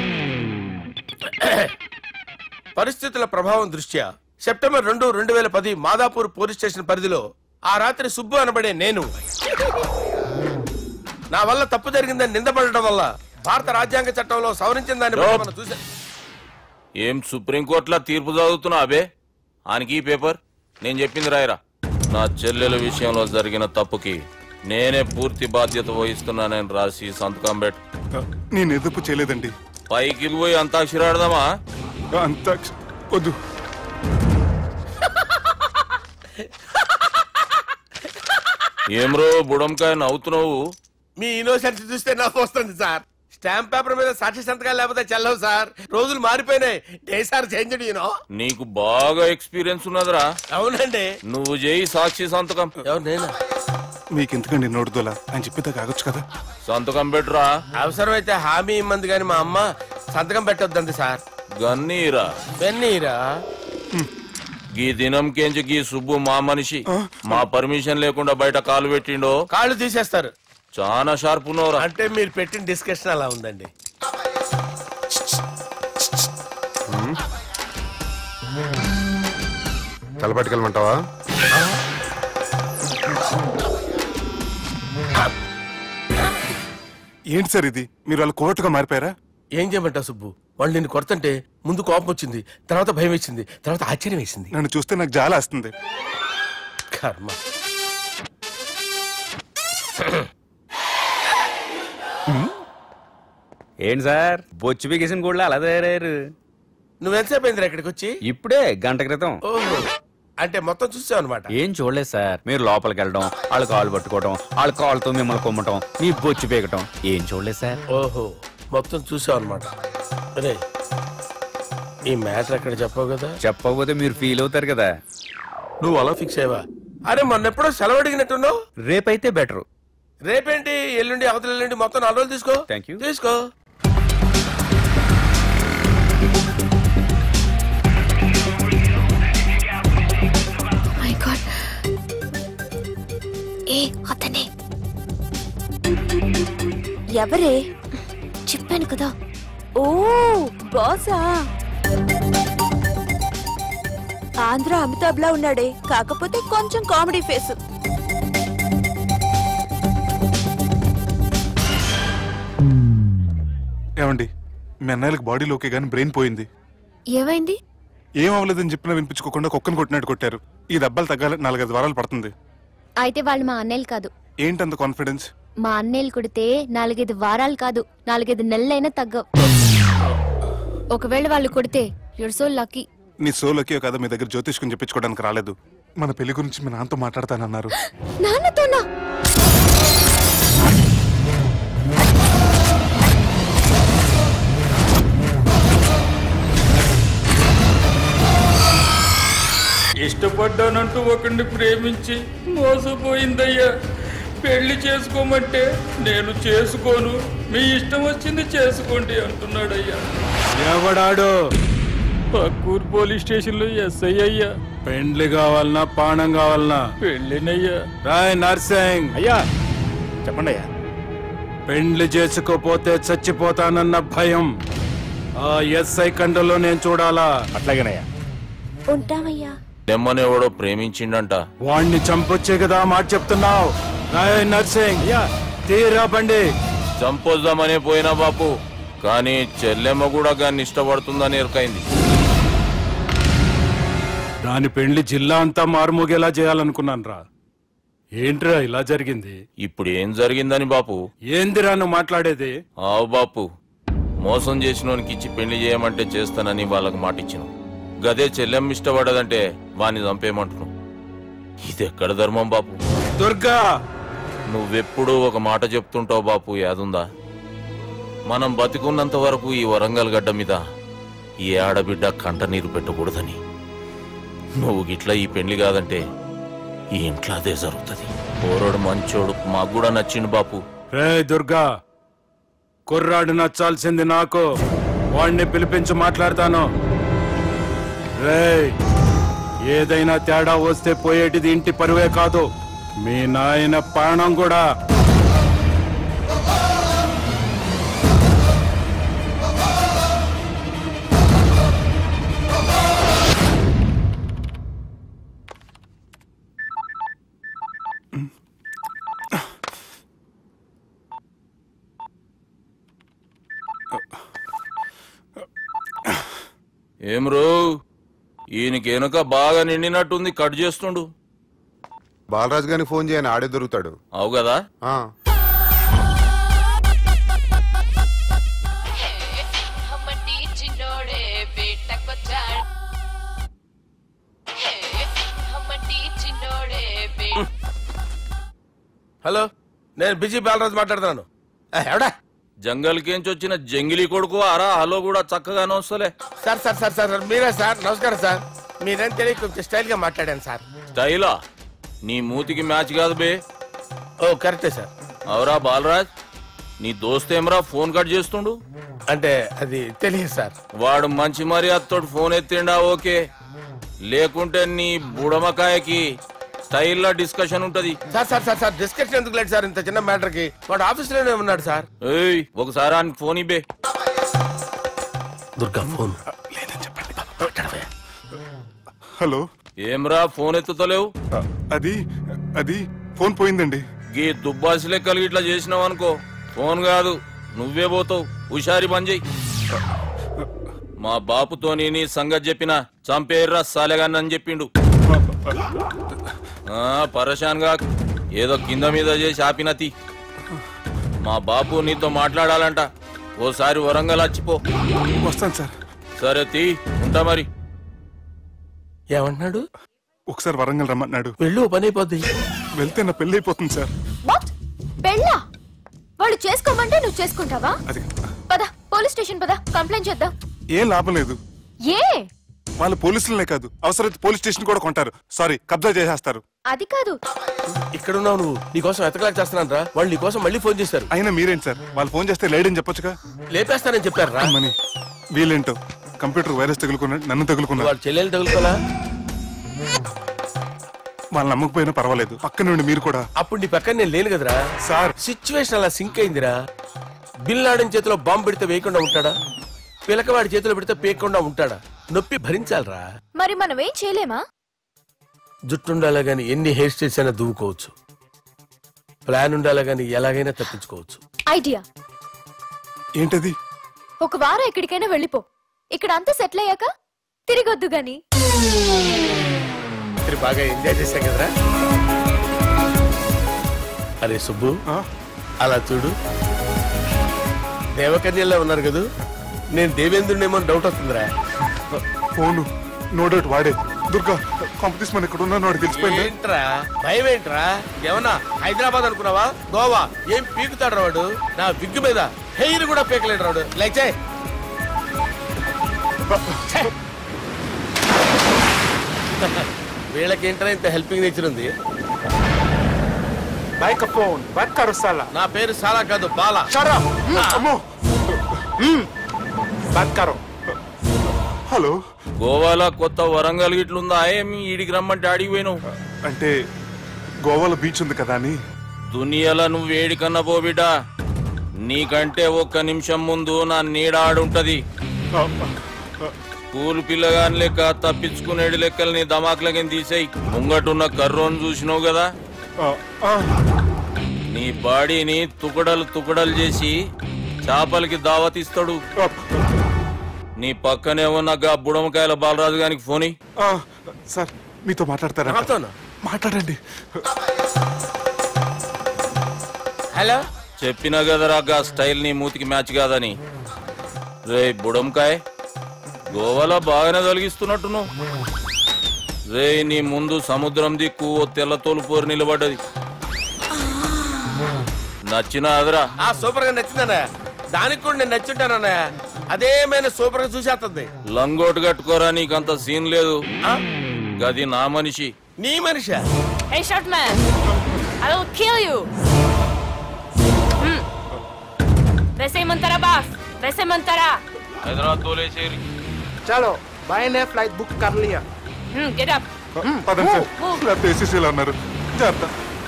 పరిస్థితుల ప్రభావం దృష్ట్యా సెప్టెంబర్ 2, 2010 మాదాపూర్ పోలీస్ స్టేషన్ పరిధిలో ఆ రాత్రి సుబ్బు అనబడే నేను నా వల్ల తప్పు జరిగిందని నిందపడటం వల్ల భారత రాజ్యాంగ చట్టంలో సవరించిన దాన్ని మనం చూసా. ఏం సుప్రీంకోర్టులో తీర్పు చదువుతున్నా అబే? ఆనికి పేపర్ నేను చెప్పింది రాయరా. నా చెల్లెల విషయంలో జరిగిన తప్పుకి నేనే పూర్తి బాధ్యత వహిస్తున్నానని రాసి సంతకం పెట్టు. నేను ఎదుపు చేయలేదండి. పైకి పోయి అంతాక్షరి ఆడదామా? వద్దు. ఏమ్రో బుడంకాయ నవ్వుతున్నావు? మీ ఇన్నోసెన్స్ చూస్తే నాకు వస్తుంది సార్. స్టాంప్ పేపర్ మీద సాక్షి సంతకాలు లేకపోతే చెల్లవు సార్. రోజులు మారిపోయినాయి. Days are changed you know. నీకు బాగా ఎక్స్పీరియన్స్ ఉన్నదిరా. అవునండి. నువ్వు చేయి సాక్షి సంతకం. ఎవరు? నేనా? మీకు ఎందుకండి నోడుదోలా అని చెప్పితే కాగొచ్చు కదా. సంతకం పెట్టురా. అవసరమైతే హామీ ఇమ్మంది కానీ మా అమ్మ సంతకం పెట్టొద్దండి సార్. గన్నీరా వెన్నీరా. గీ దినంకేంచి గీ సుబ్బు మా మనిషి. మా పర్మిషన్ లేకుండా బయట కాలు పెట్టిండో కాళ్ళు తీసేస్తారు. చాలా షార్ప్ ఉన్నవరా. అంటే మీరు పెట్టిన డిస్కషన్ అలా ఉందండి. తలపట్టుకెళ్ళమంటావా? ఏంటి సార్ ఇది? మీరు వాళ్ళు కోర్టుగా మారిపోయారా? ఏం చేయమంటావు సుబ్బు? వాళ్ళు నిన్ను కొడుతుంటే ముందు కోపం వచ్చింది, తర్వాత భయం వేసింది, తర్వాత ఆశ్చర్యం వేసింది. నన్ను చూస్తే నాకు జాలా వస్తుంది. కర్మ. ఏంటి సార్ బొచ్చు బిగేసిన కూడా అలా తయారయ్యారు? నువ్వెంతసేపు అయిందిరా ఇక్కడికి వచ్చి? ఇప్పుడే గంట క్రితం. ఓహో, అంటే మొత్తం చూసావు అనమాట. ఏం చూడలేదు సార్. మీరు లోపలికి వెళ్ళడం, వాళ్ళ కాళ్ళు పట్టుకోవడం, వాళ్ళ కాళ్ళతో మిమ్మల్ని కొమ్మటం, మీ బొచ్చు పీకటం ఏం చూడలేదు సార్. ఓహో, మొత్తం చూసావు అనమాట. అరే ఈ మ్యాటర్ అక్కడ చెప్పావు కదా. చెప్పకపోతే మీరు ఫీల్ అవుతారు కదా. నువ్వు అలా ఫిక్స్ అయ్యవా? అరే మొన్నెప్పుడో సెలవు అడిగినట్టున్నావు. రేపైతే బెటరు. రేపేంటి? ఎల్లుండి, అవతల ఎల్లుండి, మొత్తం 4 రోజులు తీసుకో. Thank you. తీసుకో. ఏ అతనే ఎవరే? చెప్పాను కదా. ఓ బాసా. ఆంధ్ర అమితాబ్ లా ఉన్నాడే, కాకపోతే కొంచెం కామెడీ ఫేస్. ఏమండి, మీ అన్నయ్యలకు బాడీలో ఓకే కానీ బ్రెయిన్ పోయింది. ఏమైంది? ఏం అవ్వలేదని చెప్పినా వినిపించుకోకుండా కుక్కను కొట్టినట్టు కొట్టారు. ఈ దెబ్బలు తగ్గాలి 4-5 వారాలు పడుతుంది. అయితే వాళ్ళు మా అన్నయ్యలు కాదు, ఏంటంత కాన్ఫిడెన్స్? మా అన్నయ్యలు కుడితే 4-5 వారాలు కాదు 4-5 నెలలైనా తగ్గవు. ఒకవేళ వాళ్ళు కుడితే యూర్ సో లక్కీ. నీ సోలోకి కదా మీ దగ్గర జ్యోతిష్కం చెప్పించుకోవడానికి రాలేదు. మన పెళ్లి గురించి మీ నాన్నతో మాట్లాడతానన్నారు. నాన్నతోనా? ఇష్టపడ్డానంటూ ఒకరిని ప్రేమించి మోసపోయిందయ్యా. పెళ్లి చేసుకోమంటే నేను చేసుకోను, మీ ఇష్టం వచ్చింది చేసుకోండి అంటున్నాడయ్యా. ఎవడాడు? పక్కూరు పోలీస్ స్టేషన్ లో ఎస్ఐ అయ్యా. పెండ్లి కావాలనా పానం కావాలనా? పెళ్ళినయ్యా. రాయ్ నర్సింగ్ అయ్యా చెప్పండి అయ్యా. పెండ్లి చేసుకోపోతే చచ్చిపోతానన్న భయం ఆ ఎస్ఐ కండలో నేను చూడాలా? అట్లాగేనయ్యా. ఉంటామయ్యా. దెమ్మనేవాడో ప్రేమించిండంట. వాణ్ణి చంపొచ్చే కదా మాట చెప్తున్నావు. రాయ్ నర్సింగ్ తీరా బండి. చంపొద్దామనే పోయినా బాపు, కానీ చెల్లెమ్మ కూడా గాన్ని ఇష్టపడుతుందని ఎరకైంది. దాని పెళ్లి జిల్లా అంతా మారుమోగేలా చేయాలనుకున్నాను రా. ఏంట్రా ఇలా జరిగింది? ఇప్పుడు ఏం జరిగిందని బాపు? ఏందిరా నువ్వు మాట్లాడేది? ఆవు బాపు, మోసం చేసినోనికి ఇచ్చి పెళ్లి చేయమంటే చేస్తానని వాళ్ళకి మాటిచ్చాను. గదే చెల్లెమ్మ ఇష్టపడదంటే వాణ్ణి చంపేయమంటున్నావు. ఇది ఎక్కడ ధర్మం బాపు? దుర్గా, నువ్వెప్పుడూ ఒక మాట చెప్తుంటావు బాపు, యాదుందా? మనం బతికున్నంత వరకు ఈ వరంగల్ గడ్డ మీద ఈ ఆడబిడ్డ కంట నీరు పెట్టకూడదని. నువ్వు గిట్లా ఈ పెళ్లి కాదంటే ఈ ఇంట్లో అదే జరుగుతుంది. పోరోడు మంచోడు, మాకు కూడా నచ్చిండు బాపు. రే దుర్గా, కుర్రాడు నచ్చాల్సింది నాకు. వాడిని పిలిపించి మాట్లాడతాను. రే, ఏదైనా తేడా వస్తే పోయేటిది ఇంటి పరువే కాదు, మీ నాయన ప్రాణం కూడా. ఏం రో, ఈయనకి వెనక బాగా నిండినట్టుంది, కట్ చేస్తుండు. బాలరాజు గారికి ఫోన్ చేయని, ఆడే దొరుకుతాడు. అవు కదా. హలో, నేను బిజీ బాలరాజు మాట్లాడుతున్నాను. ఎవడా? జంగల్ కేంచి వచ్చిన జంగిలీ కొడుకు ఆరా. హలో కూడా చక్కగానే వస్తలే. సార్ సార్ సార్ సార్ మీరే సార్? నమస్కారం సార్. మీరేం తెలియక కొంచెం స్టైల్ గా మాట్లాడాను సార్. స్టైలా? నీ మూతికి మ్యాచ్ కాదు బే. ఓ కరెక్టే సార్. అవరా బాలరాజ్, నీ దోస్త్ ఏమరా ఫోన్ కట్ చేస్తుండు? అంటే అది తెలియదు సార్. వాడు మంచి మర్యాదతో ఫోన్ ఎత్తిండా ఓకే, లేకుంటే నీ బుడమకాయకి స్టైల్లో డిస్కషన్ ఉంటది. Sir sir sir sir discussion ఎందుకు లేదు సార్? ఇంత చిన్న మ్యాటర్ కి వాడు ఆఫీస్ లోనే ఉన్నాడు సార్. ఏయ్, ఒకసారి ఆయనకి ఫోన్ ఇబ్బే. Durga phone hello. ఏమ్రా ఫోన్ ఎత్తుతలేవు? అది ఫోన్ పోయిందండి. గీ దుబ్బాసి లెక్కలు ఇట్లా చేసినావు అనుకో, ఫోన్ కాదు నువ్వే పోతావు. హుషారి పని చెయ్యి. మా బాపుతోని నీ సంగతి చెప్పిన చంపేర్రా సాలెగాన్ని చెప్పిండు. పరేషాన్ గా ఏదో కింద మీద చేసి ఆపినతి. మా బాపు నీతో మాట్లాడాలంట. ఓసారి వరంగల్ వచ్చిపో. వస్తాను సార్. సరే తీ, ఉంటా మరి. ఏమంటున్నాడు? ఒకసారి వరంగల్ రమ్మన్నాడు. వెళ్ళు, పని అయిపోద్ది. వెళ్తే నా పెళ్లి అయిపోతుంది సార్. పెళ్ళా? వాళ్ళు చేసుకోమంటే నువ్వు చేసుకుంటావా? పద పోలీస్ స్టేషన్ పద, కంప్లైంట్ చేద్దాం. ఏం లాభం లేదు. ఏ? వాళ్ళు పోలీసులనే కాదు, అవసరమైతే పోలీస్ స్టేషన్ కూడా కొంటారు. సారీ, కబ్జా చేసేస్తారు. అది కాదు. ఇక్కడ ఉన్నావు నువ్వు, నీకోసం ఎతకలేక చేస్తున్నాను రా. వాళ్ళు నీకోసం మళ్ళీ ఫోన్ చేశారు. అయినా మీరేంటి సార్, వాళ్ళు ఫోన్ చేస్తే లేడని చెప్పొచ్చుగా. లేపేస్తానని చెప్పారు రా. మనీ వీళ్ళేంటో కంప్యూటర్ వైరస్ తగులుకున్నాడు, నన్ను తగులుకున్నాడు. వాళ్ళ చెల్లెలు తగులుకోలా? వాళ్ళు నమ్మకపోయినా పర్వాలేదు, పక్క నుండి మీరు కూడా. అప్పుడు నీ పక్కన నేను లేను కదరా సార్. సిచ్యువేషన్ అలా సింక్ అయిందిరా. బిల్ లాడెన్ చేతిలో బాంబు పెడితే వేయకుండా ఉంటాడా? పిలకవాడి చేతిలో పెడితే పేయకుండా ఉంటాడా? నొప్పి భరించాలరా. మరి మనం ఏం చేయలేమా? జుట్టుండాలా గాని ఎన్ని హెయిర్ స్టైల్స్ అయినా దువ్వుకోవచ్చు. ప్లాన్ ఉండాలా గాని ఎలాగైనా తప్పించుకోవచ్చు. ఐడియా ఏంటది? ఒక వారం ఎక్కడికైనా వెళ్ళిపో. ఇక్కడ అంతా సెటిల్ అయ్యాక తిరిగొద్దు గాని. బాగా ఎంజాయ్ చేశాం కదరా. అరే సుబ్బు, అలా చూడు, దేవకన్యల్లో ఉన్నారు కదా, నేను దేవేంద్రుడేమో డౌట్ వస్తుందిరా. ఫోను నో డౌట్ వాడే. దుర్గా కాంపిటీషన్ మన ఇక్కడ ఉన్నా తెలిసిపోయింది. ఏంట్రా భయం ఏంట్రా? ఏమన్నా హైదరాబాద్ అనుకున్నావా? గోవా ఏం పీకుతాడు రాడు? నా విగ్గు మీద హెయిర్ కూడా పీకలేడు రాడు. లైక్ చేయి. వీళ్ళకేంట్రా ఇంత హెల్పింగ్ నేచర్ ఉంది? నా పేరు సాలా కాదు, బాలా. హలో, గోవాలో కొత్త వరంగల్ గిట్లుందా? ఏమి ఈడికి రమ్మంటే అడిగి పోయినావు? అంటే గోవాలో బీచ్ ఉంది కదా అని. దునియాలో నువ్వు వేడికన్నా పో బిడ్డ, నీకంటే ఒక్క నిమిషం ముందు నా నీడ ఆడుంటది. స్కూల్ పిల్లగాని లెక్క తప్పించుకునేడు లెక్కలు నీ దమాకులకి తీసేయి. ముంగటున్న కర్రోని చూసినావు కదా, నీ బాడీని తుకడలు చేసి చేపలకి దావతిస్తాడు. నీ పక్కనే ఉన్న బుడమకాయల బాలరాజు గారికి ఫోన్. సార్ మీతో మాట్లాడతారా? మాట్లాడండి. హలో, చెప్పినా కదరా గా స్టైల్ నీ మూతికి మ్యాచ్ కాదని. రే బుడంకాయ, గోవాలో బాగానే తొలగిస్తున్నట్టు. రే నీ ముందు సముద్రం దిక్కు ఓ తెల్ల తోలుపోరు నిలబడ్డది. నచ్చినా అదరా? సూపర్ గా నచ్చిందన్నా. దానికి కూడా నేను నచ్చుంటానన్నా. అదేమైనా సూపర్ గా చూసేస్తుంది. లంగోటు కట్టుకోరా, నీకంత సీన్ లేదు. గది నా మనిషి. నీ Manisha? Hey short man, I will kill you. वैसे मंतरा हैदराबाद तोले शेरी. चलो भाई ने फ्लाइट बुक कर लिया. get up. పదండి సార్, లేకపోతే ఏసీసీలో ఉన్నారు. జాగ్రత్త.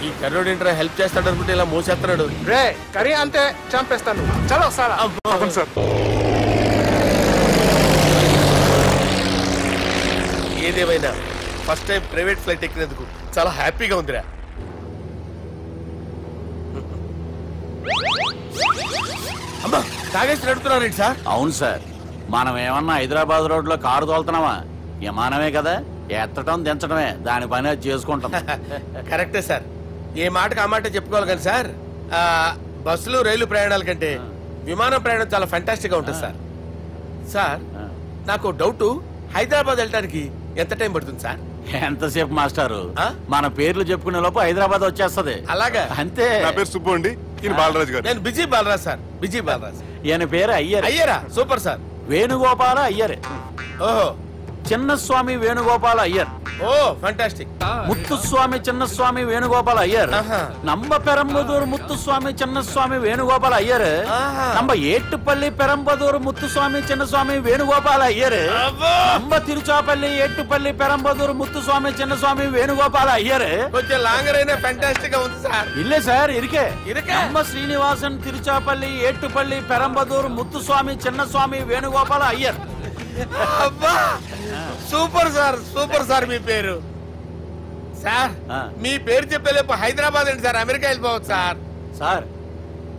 ఈ కర్రోడు ఏంట్రా హెల్ప్ చేస్తాడు అనుకుంటే ఇలా మోసేస్తున్నాడు. రే కరీ అంతే చంపేస్తాను. చలో సార్. సార్ ఏదేమైనా ఫస్ట్ టైం ప్రైవేట్ ఫ్లైట్ ఎక్కినందుకు చాలా హ్యాపీగా ఉందిరా. అమ్మా తాగేసి నడుపుతున్నారేంటి సార్? అవును సార్, మనం ఏమన్నా హైదరాబాద్ రోడ్ లో కారు తోలుతున్నామా? విమానమే కదా, ఎత్తడం దించడమే, దాని పని అది చేసుకుంటాం. కరెక్టే సార్, ఏ మాటకు ఆ మాట చెప్పుకోవాలి కానీ సార్, బస్సులు రైలు ప్రయాణాల కంటే విమానం ప్రయాణం చాలా ఫెంటాస్టిక్ గా ఉంటుంది సార్. సార్ నాకు డౌట్, హైదరాబాద్ వెళ్ళడానికి ఎంత టైం పడుతుంది సార్? ఎంతసేపు మాస్టారు, మన పేర్లు చెప్పుకునే లోపు హైదరాబాద్ వచ్చేస్తది. అలాగా? అంతే. నా పేరు సుబ్బు అండి, ఈయన బాలరాజు గారు. నేను busy Balaraj sir. Busy Balaraj. ఈయన పేరు అయ్యర్. అయ్యరా? Super sir. వేణుగోపాల అయ్యర్. ఓహో, చిన్నస్వామి వేణుగోపాల అయ్యర్. Oh fantastic. ముత్తుస్వామి చిన్నస్వామి వేణుగోపాల అయ్యర్. நம்ம பெரம்பதூர் முத்துசுவாமி சின்னசுவாமி வேணுகோபால ஐயர். நம்ம ஏட்டுப்பள்ளி பெரம்பதூர் முத்துசுவாமி சின்னசுவாமி வேணுகோபால ஐயர். நம்ம తిరుచాపల్లి ఏట్టుపల్లి పెరంబదూర్ ముత్తుస్వామి చిన్నస్వామి వేణుగోపాల అయ్యర్. కొంచెం లాంగర్ అయినా ఫంటాస్టిక్ గా ఉంది సార్. ఇల్లే సార్ ఇరికే. நம்ம శ్రీనివాసన్ తిరుచాపల్లి ఏట్టుపల్లి పెరంబదూర్ ముత్తుస్వామి చిన్నస్వామి వేణుగోపాల అయ్యర్. అబ్బా సూపర్ సార్, సూపర్ సార్. మీ పేరు సార్, మీ పేరు చెప్పేలేపు హైదరాబాద్ అండి సార్, అమెరికా వెళ్ళిపోవచ్చు సార్. సార్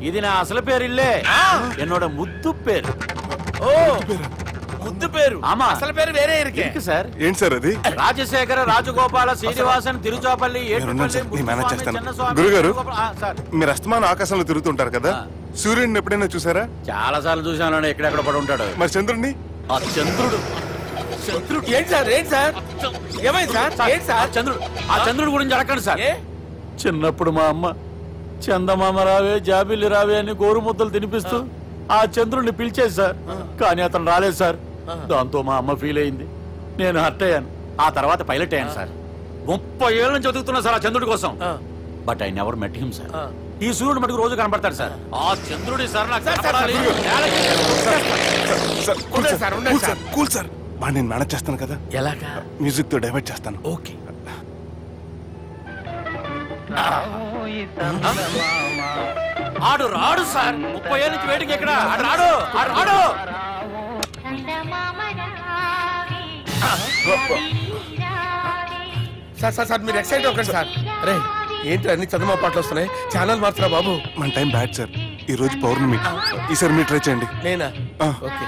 ఇది నా అసలు పేరు ఇల్లే, ఎన్నోడ ముద్దు పేరు. ఓ ముద్దు పేరు. ఆమా, అసలు పేరు వేరే ఇరికే సార్. ఏంటి సార్ అది? రాజశేఖర రాజగోపాల శ్రీనివాసన్ తిరుచాపల్లి గురుగారు, మీరు అస్తమానం ఆకాశంలో తిరుగుతుంటారు కదా, సూర్యుడిని ఎప్పుడైనా చూసారా? చాలా సార్లు చూసాను, ఎక్కడెక్కడ పడి ఉంటాడు. మరి చంద్రుడిని? ఆ చంద్రుడు ఏంటి సార్? ఏంటి సార్? ఏమైంది సార్? ఏంటి సార్? చంద్రుడు, ఆ చంద్రుడు గురించి అడగండి సార్. చిన్నప్పుడు మా అమ్మ చందమామ రావే జాబిల్లి రావే అని గోరు ముద్దలు తినిపిస్తూ ఆ చంద్రుడిని పిలిచేది సార్, కానీ అతను రాలేదు సార్. దాంతో మా అమ్మ ఫీల్ అయింది, నేను హర్ట్ అయ్యాను. ఆ తర్వాత పైలట్ అయ్యాను సార్. 30 ఏళ్ళ నుంచి చదువుతున్నా సార్ ఆ చంద్రుడి కోసం. But I never met him sir. ఈ సూర్యుడు మటుకు రోజు కనపడతాడు సార్. ఆ చంద్రుడి సార్ కూల్ సార్, నేను మేనేజ్ చేస్తాను కదా. ఎలాగా? మ్యూజిక్ తో డైవర్ట్ చేస్తాను. ఓకే. ఆడు రాడు సార్, 30 ఏళ్ళ నుంచి వెయిటింగ్ ఎక్కడ. ఆడు రాడు, ఆడు రాడు. సార్ సార్ సార్, మీరు ఎక్సైట్ అవ్వకండి సార్. అరే ఏంటి అన్ని చదువు పాటలు వస్తున్నాయి, ఛానల్ మారుతున్నా బాబు. మన టైం బ్యాడ్ సార్, ఈ రోజు పౌర్ణమి. ఈసారి మీరు ట్రై చేయండి. నేనా? ఓకే.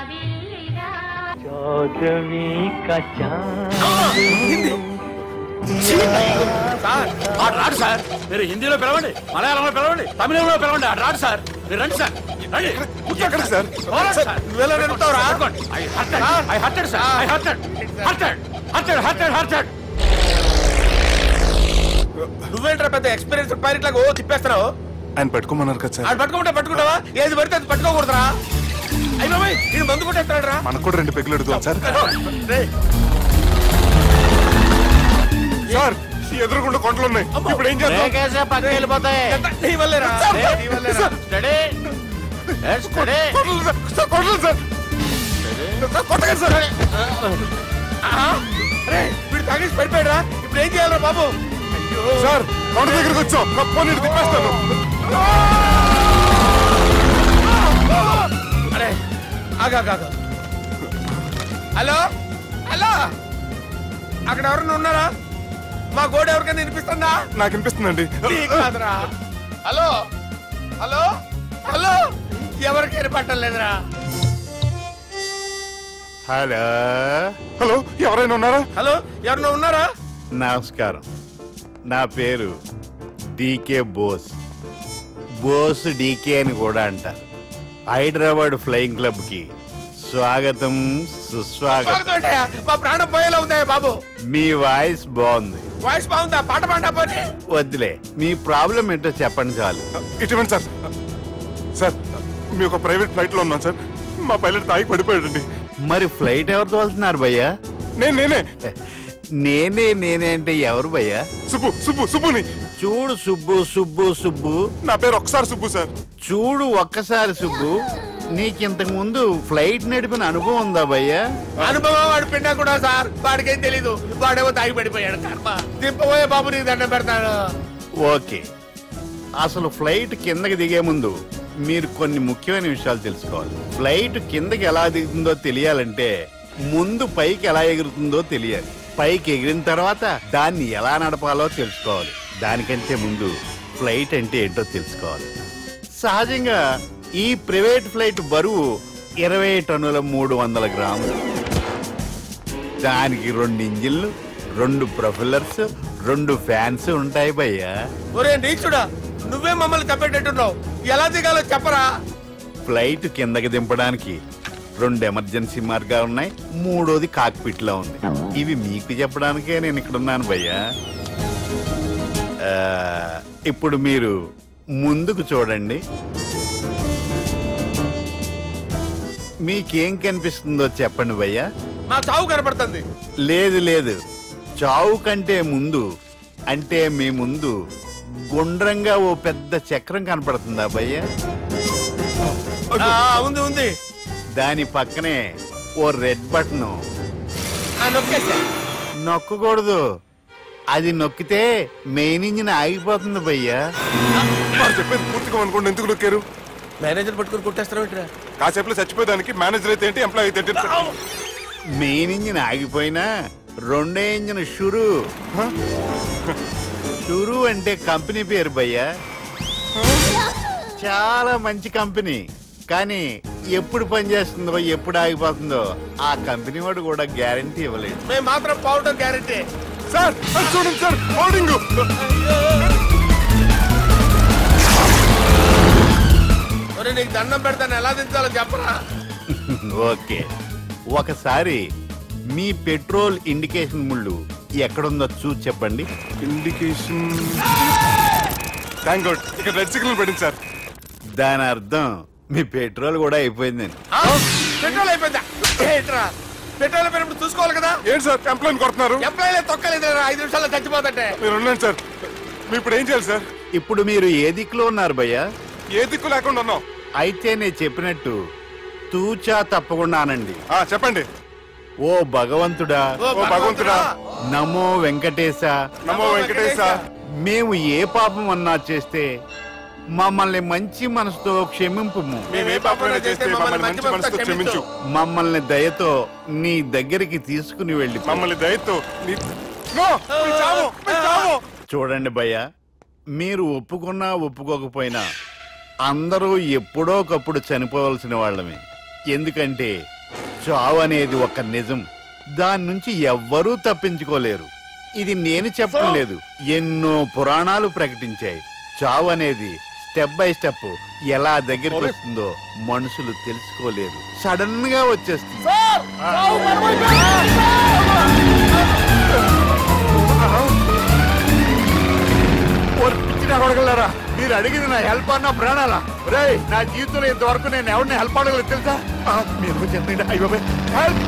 రాడు సార్. మీరు హిందీలో పిలవండి, మలయాళంలో పిలవండి, తమిళంలో పిలవండి, రాడు సార్. మీరు రండి సార్, రండి. ఎక్కడ సార్? నువ్వేంట్రా పెద్ద ఎక్స్పీరియన్స్ పైరెట్ లాగా ఓ తిప్పేస్తున్నావు? ఆయన పట్టుకోమన్నారు కదా సార్. ఆయన పట్టుకుంటే పట్టుకుంటావా? ఏది పడితే అది పట్టుకోకూడదురా. అయ్యి బాబాయ్ ఇది మందు కొట్టేస్తాడు రా. మనకు కూడా 2 పెగ్గులు అడుగుతాం సార్. సార్ ఎదురుకుండా కొండలు ఉన్నాయి, ఇప్పుడు ఏం చేద్దాం? పక్కకి వెళ్ళిపోతాయి. నీ వల్లేరా. వీడు తాగేసి పడిపోయాడా? ఇప్పుడు ఏం చేయాలరా బాబు? సార్ కొండ దగ్గరికి వచ్చాం, కప్పని తిప్పేస్తాను. అరే ఆగా. హలో హలో, అక్కడ ఎవరన్నా ఉన్నారా? మా గోడ ఎవరికైనా వినిపిస్తుందా? నాకు వినిపిస్తుందండి. కాదురా. హలో హలో హలో, ఎవరికైనా పట్టలేదురా. హలో హలో, ఎవరైనా ఉన్నారా? హలో ఎవరైనా ఉన్నారా? నమస్కారం, నా పేరు డీకే బోస్. బోస్ డీకే అని కూడా అంటారు. హైదరాబాద్ ఫ్లయింగ్ క్లబ్ కి స్వాగతం సుస్వాగతం. మా ప్రాణం పోయేలా ఉందా బాబు? మీ వాయిస్ బాగుంది. వాయిస్ బాగుందా? పాట పాడా పోనీ. వద్దులే, మీ ప్రాబ్లం ఏంటో చెప్పండి చాలు. ఇటువంటి సార్, సార్ మీ ఒక ప్రైవేట్ ఫ్లైట్ లో ఉన్నాం సార్. మా పైలట్ తాగి పడిపోయాడండి. మరి ఫ్లైట్ ఎవరు తోలుతున్నారు భయ్యా? నేనే అంటే ఎవరు భయ్యా? సుబ్బుని. చూడు సుబ్బు. నా పేరు ఒకసారి సుబ్బు సార్. చూడు ఒక్కసారి సుబ్బు, నీకింతకు ముందు ఫ్లైట్ నడిపిన అనుభవం ఉందా భయ్యా? అనుభవం వాడు పిండా కూడా సార్, వాడికేం తెలీదు. వాడేమో తాగి పడిపోయాడు. దింపబోయే బాబు నీకు దండం పెడతాడు. ఓకే, అసలు ఫ్లైట్ కిందకి దిగే ముందు మీరు కొన్ని ముఖ్యమైన విషయాలు తెలుసుకోవాలి. ఫ్లైట్ కిందకి ఎలా దిగుతుందో తెలియాలంటే ముందు పైకి ఎలా ఎగురుతుందో తెలియాలి. పైకి ఎగిరిన తర్వాత దాన్ని ఎలా నడపాలో తెలుసుకోవాలి. దానికంటే ముందు ఫ్లైట్ అంటే ఏంటో తెలుసుకోవాలి. సహజంగా ఈ ప్రైవేట్ ఫ్లైట్ బరువు 20 టన్నుల 300 గ్రాములు. దానికి 2 ఇంజిన్లు, 2 ప్రొపెల్లర్స్, 2 ఫ్యాన్స్ ఉంటాయి భయ్యా. ఒరే నీచుడా, నువ్వే మమ్మల్ని తప్పేటట్టున్నావు. ఎలా దిగాలో చెప్పరా? ఫ్లైట్ కిందకి దింపడానికి 2 ఎమర్జెన్సీ మార్గాలు ఉన్నాయి, 3వది కాక్పిట్ లో ఉంది. ఇవి మీకు చెప్పడానికే నేను ఇక్కడ ఉన్నాను భయ్యా. ఇప్పుడు మీరు ముందుకు చూడండి. మీకేం కనిపిస్తుందో చెప్పండి భయ్యా. మా చావు కనపడుతుంది. లేదు, చావు కంటే ముందు అంటే మీ ముందు గుండ్రంగా ఓ పెద్ద చక్రం కనపడుతుందా భయ్యా? ఉంది. దాని పక్కనే ఓ రెడ్ బటన్. నొక్కకూడదు, అది నొక్కితే మెయిన్ ఇంజిన్ ఆగిపోతుంది భయ్యా. చెప్పేది పూర్తిగా అనుకోండి. ఎందుకు నొక్కారు? మేనేజర్ పట్టుకుని కొట్టేస్తారా? కాసేపులో చచ్చిపోయేదానికి మేనేజర్ అయితే ఏంటి, ఎంప్లాయ్ అయితే ఏంటి? మెయిన్ ఇంజిన్ ఆగిపోయినా 2వ ఇంజిన్ షురు. షురు అంటే కంపెనీ పేరు భయ్యా. చాలా మంచి కంపెనీ, కానీ ఎప్పుడు పనిచేస్తుందో ఎప్పుడు ఆగిపోతుందో ఆ కంపెనీ వాడు కూడా గ్యారంటీ ఇవ్వలేదు. మేము మాత్రం పౌడర్ గ్యారంటీ. సార్ చూడండి సార్, పౌడింగ్. నీకు దండం పెడతాను, ఎలా దించాలో చెప్పరా? ఓకే, ఒకసారి మీ పెట్రోల్ ఇండికేషన్ ముళ్ళు ఎక్కడుందో చూసి చెప్పండి. ఇండికేషన్ ఇక్కడ రెడ్ సిగ్నల్ పడింది సార్. దాని అర్థం మీ పెట్రోల్ కూడా అయిపోయిందండి. పెట్రోల్ అయిపోయిందా? పెట్రోల్ అయిపోయినప్పుడు చూసుకోవాలి కదా. ఏంటి సార్ ఎంప్లాయ్ కొడుతున్నారు? ఎంప్లాయ్ తొక్కలేదు, 5 నిమిషాల్లో చచ్చిపోతుంటే. మీరు ఉండండి సార్. మీరు ఇప్పుడు ఏం చేయాలి సార్? ఇప్పుడు మీరు ఏ దిక్కులో ఉన్నారు భయ్యా? ఏ దిక్కు లేకుండా ఉన్నాం. అయితే నేను చెప్పినట్టు తూచా తప్పకుండా అనండి. చెప్పండి. ఓ భగవంతుడా, నమో వెంకటేశ, నమో వెంకటేశ. మేము ఏ పాపం అన్నా చేస్తే మమ్మల్ని మంచి మనసుతో క్షమింపు. మమ్మల్ని దయతో నీ దగ్గరికి తీసుకుని వెళ్ళి మమ్మల్ని దయతో. చూడండి భయ్యా, మీరు ఒప్పుకున్నా ఒప్పుకోకపోయినా అందరూ ఎప్పుడో ఒకప్పుడు చనిపోవలసిన వాళ్ళమే. ఎందుకంటే చావు అనేది ఒక నిజం, దాని నుంచి ఎవ్వరూ తప్పించుకోలేరు. ఇది నేను చెప్పడం లేదు, ఎన్నో పురాణాలు ప్రకటించాయి. చావు అనేది స్టెప్ బై స్టెప్ ఎలా దగ్గరికి వస్తుందో మనుషులు తెలుసుకోలేరు, సడన్ గా వచ్చేస్తుంది. కొడగలరా, మీరు అడిగింది నా హెల్ప్ అన్న ప్రాణాలా? రే, నా జీవితంలో ఇంతవరకు నేను ఎవరిని హెల్ప్ అడగలేదు తెలుసా? మీరు చెప్పండి. అయ్యో హెల్ప్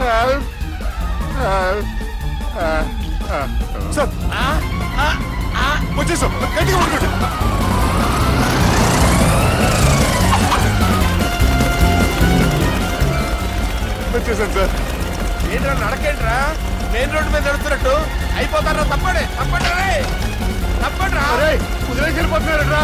హెల్ప్ సార్ వచ్చేసాం, గట్టిగా పడుకోండి. వచ్చేసాను సార్. ఏంట్రా నడకేంట్రా, మెయిన్ రోడ్డు మీద నడుస్తున్నట్టు అయిపోతారా? తప్పండి తప్పండి రే, తప్పండి రా. వదిలేసి వెళ్ళిపోతున్నారా?